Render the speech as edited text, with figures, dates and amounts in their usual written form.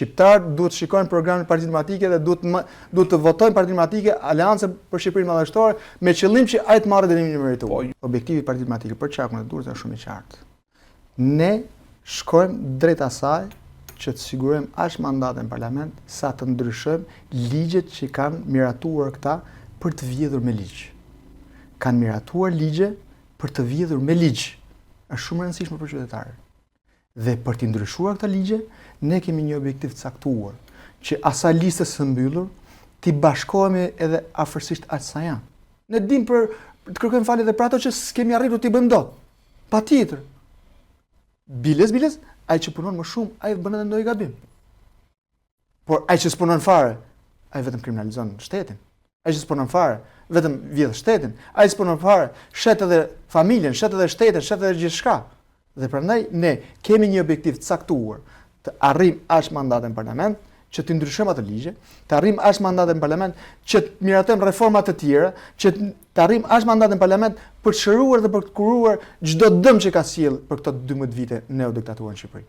Shqiptarët duhet të shikojnë programin Partisë Demokratike dhe duhet të votojnë Partinë Demokratike, Aleancën për Shqipërinë Madhështore, me qëllim që ai të marrë dënimin e merituar. Objektivi i Partisë Demokratike për çakun e Durrës është shumë i qartë. Ne shkojmë drejt asaj që të sigurojmë aq mandate në parlament sa të ndryshojmë ligjet që kanë miratuar këta për të vjedhur me ligj. Kanë miratuar ligje për të vjedhur me ligj. Është shumë e rëndësishme për qytetarët. Dhe për të ndryshuar këta ligje, ne kemi një objektiv të caktuar, që asaj listës së mbyllur t'i bashkohemi edhe afërsisht aq sa janë. Ne dim për të kërkojmë falje edhe për ato që s'kemi arritur t'i bëjmë dot. Patjetër. Biles, ai që punon më shumë, ai bën edhe ndonjë gabim. Por ai që s'punon fare, ai vetëm kriminalizon shtetin. Ai që s'punon fare, vetëm vjedh shtetin. Ai që s'punon fare, shet edhe familjen, shet edhe shtetin, shet edhe gjithçka. Dhe prandaj ne kemi një objektiv të caktuar të arrijmë aq mandate në parlament, që të ndryshojmë ato ligje, të arrijmë aq mandate në parlament që të miratojmë reforma të tjera, që të arrijmë aq mandate në parlament për të shëruar dhe për të kuruar çdo dëm që ka sjell për këto 12 vite neodiktaturë në Shqipëri.